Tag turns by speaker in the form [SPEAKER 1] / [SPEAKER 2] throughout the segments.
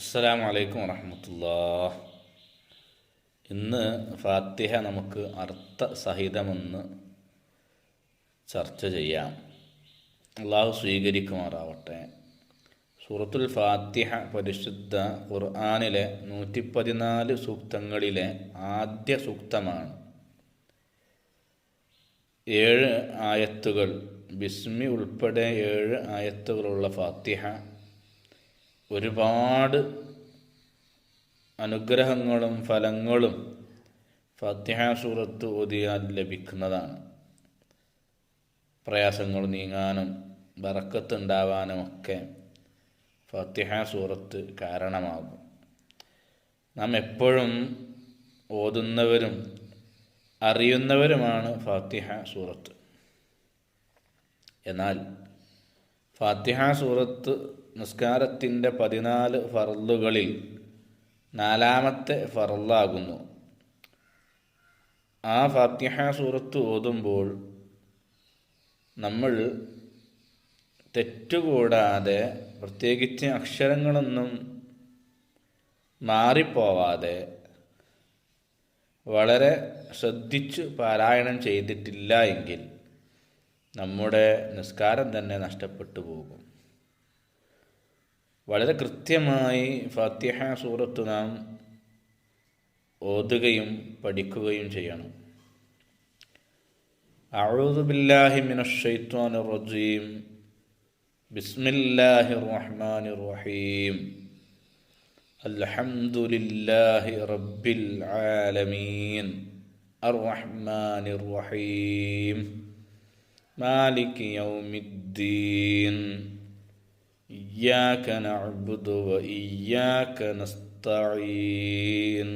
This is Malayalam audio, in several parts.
[SPEAKER 1] അസ്സലാമു അലൈക്കും വറഹ്മത്തുള്ളാഹി. ഇന്ന് ഫാത്തിഹ നമുക്ക് അർത്ഥസഹിതമൊന്ന് ചർച്ച ചെയ്യാം. അള്ളാഹു സ്വീകരിക്കുമാറാവട്ടെ. സൂറത്തുൽ ഫാത്തിഹ പരിശുദ്ധ ഖുർആനിലെ 114 സൂക്തങ്ങളിലെ ആദ്യ സൂക്തമാണ്. 7 ആയത്തുകൾ, ബിസ്മി ഉൾപ്പെടെ 7 ആയത്തുകളുള്ള ഫാത്തിഹ ഒരുപാട് അനുഗ്രഹങ്ങളും ഫലങ്ങളും ഫാത്തിഹ സൂറത്ത് ഓതിയാൽ ലഭിക്കുന്നതാണ്. പ്രയാസങ്ങൾ നീങ്ങാനും ബറക്കത്ത് ഉണ്ടാവാനുമൊക്കെ ഫാത്തിഹ സൂറത്ത് കാരണമാകും. നാം എപ്പോഴും ഓതുന്നവരും അറിയുന്നവരുമാണ് ഫാത്തിഹ സൂറത്ത്. എന്നാൽ ഫാത്തിഹ സൂറത്ത് നിസ്കാരത്തിൻ്റെ 14 ഫർളുകളിൽ 4-ാമത്തെ ഫർളാകുന്നു. ആ ഫാത്തിഹ സൂറത്ത് ഓതുമ്പോൾ നമ്മൾ തെറ്റുകൂടാതെ, പ്രത്യേകിച്ച് അക്ഷരങ്ങളൊന്നും മാറിപ്പോവാതെ വളരെ ശ്രദ്ധിച്ചു പാരായണം ചെയ്തിട്ടില്ല എങ്കിൽ നമ്മുടെ നിസ്കാരം തന്നെ നഷ്ടപ്പെട്ടു പോകും. വളരെ കൃത്യമായി ഫാത്തിഹ സൂറത്ത് നാം ഓതുകയും പഠിക്കുകയും ചെയ്യണം. അഊദു ബില്ലാഹി മിനശ് ശൈത്വാനിർ റജീം. ബിസ്മില്ലാഹിർ റഹ്മാനിർ റഹീം. അൽഹംദുലില്ലാഹി റബ്ബിൽ ആലമീൻ. അർറഹ്മാനിർ റഹീം. മാലികി യൗമിദ്ദീൻ. ഇയ്യാക നഅ്ബുദു വ ഇയ്യാക നസ്തഈൻ.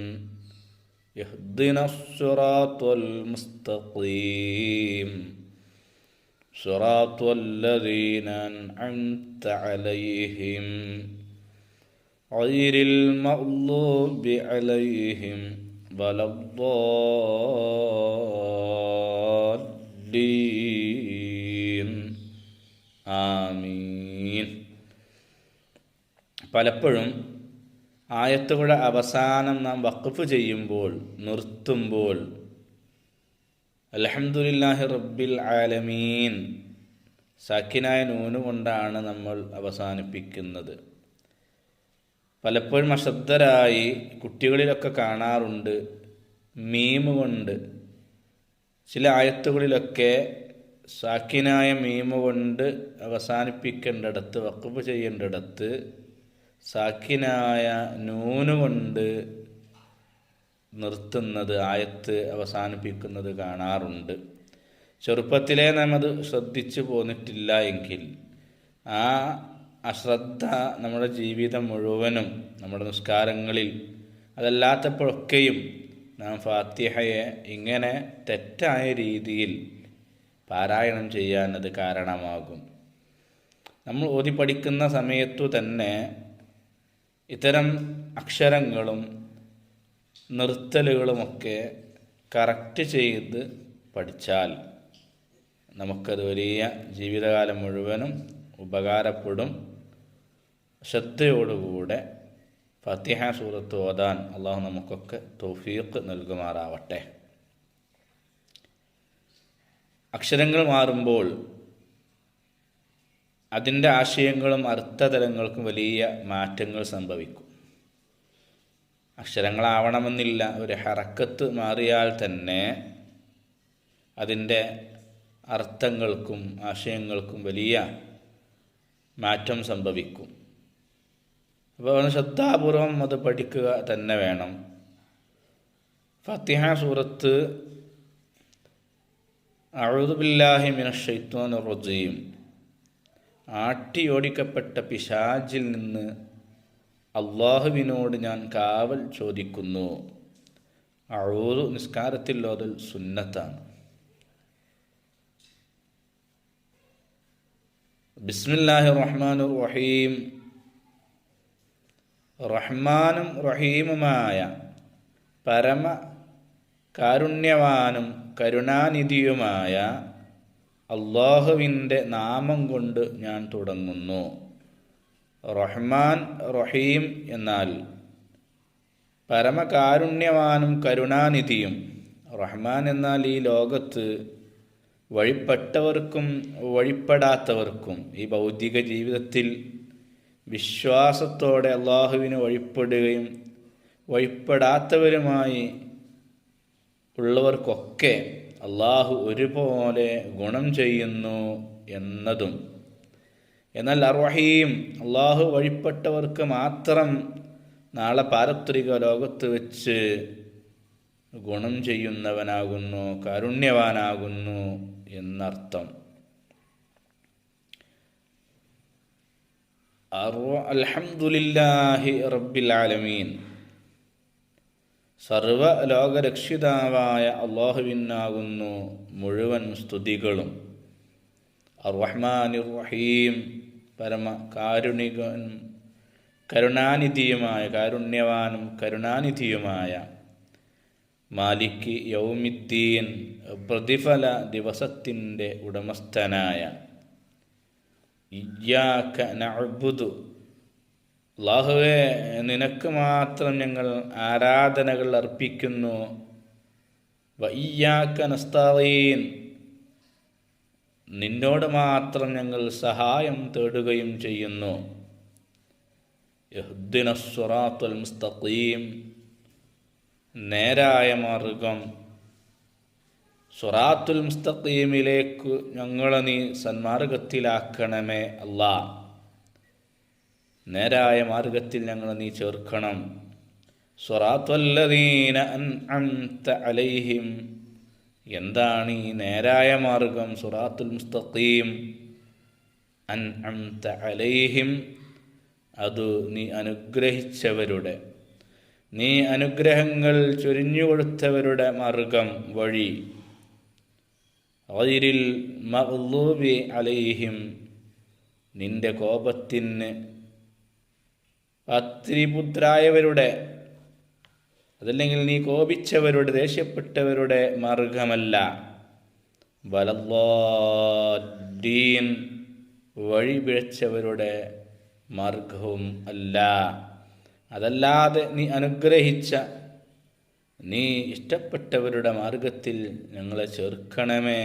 [SPEAKER 1] ഇഹ്ദിനസ് സിറാത്തൽ മുസ്തഖീം. സിറാത്തൽ ലദീന അൻഅംത അലൈഹിം ഗൈറിൽ മഗ്ദൂബി അലൈഹിം വലദ്ദാല്ലീൻ. ആമീൻ. പലപ്പോഴും ആയത്തുകളുടെ അവസാനം നാം വഖഫ് ചെയ്യുമ്പോൾ, നിർത്തുമ്പോൾ അൽഹംദുലില്ലാഹി റബ്ബിൽ ആലമീൻ സാക്കിനായ നൂന് കൊണ്ടാണ് നമ്മൾ അവസാനിപ്പിക്കുന്നത്. പലപ്പോഴും അശ്രദ്ധരായി കുട്ടികളിലൊക്കെ കാണാറുണ്ട് മീമ് കൊണ്ട്. ചില ആയത്തുകളിലൊക്കെ സാക്കിനായ മീമ് കൊണ്ട് അവസാനിപ്പിക്കേണ്ടിടത്ത്, വഖഫ് ചെയ്യേണ്ടിടത്ത് സാക്കിനായ നൂന് കൊണ്ട് നിർത്തുന്നത്, ആയത്ത് അവസാനിപ്പിക്കുന്നത് കാണാറുണ്ട്. ചെറുപ്പത്തിലേ നാം അത് ശ്രദ്ധിച്ചു പോന്നിട്ടില്ല എങ്കിൽ ആ അശ്രദ്ധ നമ്മുടെ ജീവിതം മുഴുവനും, നമ്മുടെ നിസ്കാരങ്ങളിൽ അതല്ലാത്തപ്പോഴൊക്കെയും നാം ഫാത്തിഹയെ ഇങ്ങനെ തെറ്റായ രീതിയിൽ പാരായണം ചെയ്യാൻ അത് കാരണമാകും. നമ്മൾ ഓതി പഠിക്കുന്ന സമയത്തു തന്നെ ഇത്തരം അക്ഷരങ്ങളും നിർത്തലുകളുമൊക്കെ കറക്റ്റ് ചെയ്ത് പഠിച്ചാൽ നമുക്കത് വലിയ ജീവിതകാലം മുഴുവനും ഉപകാരപ്പെടും. ശ്രദ്ധയോടുകൂടെ ഫാത്തിഹ സൂറത്ത് ഓതാൻ അള്ളാഹു നമുക്കൊക്കെ തൗഫീഖ് നൽകുമാറാവട്ടെ. അക്ഷരങ്ങൾ മാറുമ്പോൾ അതിൻ്റെ ആശയങ്ങളും അർത്ഥതലങ്ങൾക്കും വലിയ മാറ്റങ്ങൾ സംഭവിക്കും. അക്ഷരങ്ങളാവണമെന്നില്ല, ഒരു ഹറക്കത്ത് മാറിയാൽ തന്നെ അതിൻ്റെ അർത്ഥങ്ങൾക്കും ആശയങ്ങൾക്കും വലിയ മാറ്റം സംഭവിക്കും. അപ്പോൾ ശ്രദ്ധാപൂർവം അത് പഠിക്കുക തന്നെ വേണം. ഫാത്തിഹ സൂറത്ത് അഊദു ബില്ലാഹി മിനശ് ശൈത്വാനിർ റജീം, ആട്ടിയോടിക്കപ്പെട്ട പിശാചിൽ നിന്ന് അള്ളാഹുവിനോട് ഞാൻ കാവൽ ചോദിക്കുന്നു. അഊദു നിസ്കാരത്തിൽ ഓതൽ സുന്നത്താണ്. ബിസ്മില്ലാഹിർ റഹ്മാനിർ റഹീം. റഹ്മാനും റഹീമുമായ പരമ കാരുണ്യവാനും കരുണാനിധിയുമായ അള്ളാഹുവിൻ്റെ നാമം കൊണ്ട് ഞാൻ തുടങ്ങുന്നു. റഹ്മാൻ റഹീം എന്നാൽ പരമകാരുണ്യവാനും കരുണാനിധിയും. റഹ്മാൻ എന്നാൽ ഈ ലോകത്ത് വഴിപ്പെട്ടവർക്കും വഴിപ്പെടാത്തവർക്കും ഈ ഭൗതിക ജീവിതത്തിൽ വിശ്വാസത്തോടെ അള്ളാഹുവിന് വഴിപ്പെടുകയും വഴിപ്പെടാത്തവരുമായി ഉള്ളവർക്കൊക്കെ അള്ളാഹു ഒരുപോലെ ഗുണം ചെയ്യുന്നു എന്നതും. എന്നാൽ അർറഹീം, അള്ളാഹു വഴിപ്പെട്ടവർക്ക് മാത്രം നാളെ പാരത്രിക ലോകത്ത് വെച്ച് ഗുണം ചെയ്യുന്നവനാകുന്നു, കാരുണ്യവാനാകുന്നു എന്നർത്ഥം. അൽഹംദുലില്ലാഹി റബ്ബിൽ ആലമീൻ, സർവ ലോകരക്ഷിതാവായ അള്ളാഹുവിനാകുന്നു മുഴുവൻ സ്തുതികളും. അർറഹ്മാനിർ റഹീം, പരമ കാരുണികനും കരുണാനിധിയുമായ, കാരുണ്യവാനും കരുണാനിധിയുമായ. മാലിക് യൗമിദ്ദീൻ, പ്രതിഫല ദിവസത്തിൻ്റെ ഉടമസ്ഥനായ. ഇയ്യാക നഅ്ബുദു, അല്ലാഹുവേ നിനക്ക് മാത്രം ഞങ്ങൾ ആരാധനകൾ അർപ്പിക്കുന്നു. വ ഇയ്യാക നസ്തഈൻ, നിന്നോട് മാത്രം ഞങ്ങൾ സഹായം തേടുകയും ചെയ്യുന്നു. ഇഹ്ദിനസ് സിറാത്തുൽ മുസ്തഖീം, നേരായ മാർഗം, സിറാത്തുൽ മുസ്തഖീമിലേക്ക് ഞങ്ങളെ നീ സന്മാർഗത്തിലാക്കണമേ അല്ലാ. നേരായ മാർഗത്തിൽ ഞങ്ങളെ നീ ചേർക്കണം. സിറാത്തുല്ലദീന അൻഅംത അലൈഹിം, എന്താണ് ഈ നേരായ മാർഗം? സിറാത്തുൽ മുസ്തഖീം. അൻഅംത അലൈഹിം, അത് നീ അനുഗ്രഹിച്ചവരുടെ, നീ അനുഗ്രഹങ്ങൾ ചൊരിഞ്ഞുകൊടുത്തവരുടെ മാർഗം, വഴി. ഗൈരിൽ മഗ്ളൂബി അലൈഹിം, നിന്റെ കോപത്തിന് അത്രിപുത്രായവരുടെ, അതല്ലെങ്കിൽ നീ കോപിച്ചവരുടെ, ദേഷ്യപ്പെട്ടവരുടെ മാർഗമല്ല. വലദ്ദാല്ലീൻ, വഴി പിഴച്ചവരുടെ മാർഗവും അല്ല. അതല്ലാതെ നീ അനുഗ്രഹിച്ച, നീ ഇഷ്ടപ്പെട്ടവരുടെ മാർഗത്തിൽ ഞങ്ങളെ ചേർക്കണമേ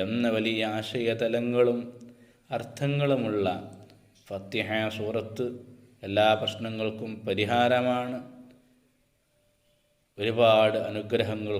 [SPEAKER 1] എന്ന വലിയ ആശയതലങ്ങളും അർത്ഥങ്ങളുമുള്ള ഫത്തിഹ സൂറത്ത് എല്ലാ പ്രശ്നങ്ങൾക്കും പരിഹാരമാണ്. ഒരുപാട് അനുഗ്രഹങ്ങൾ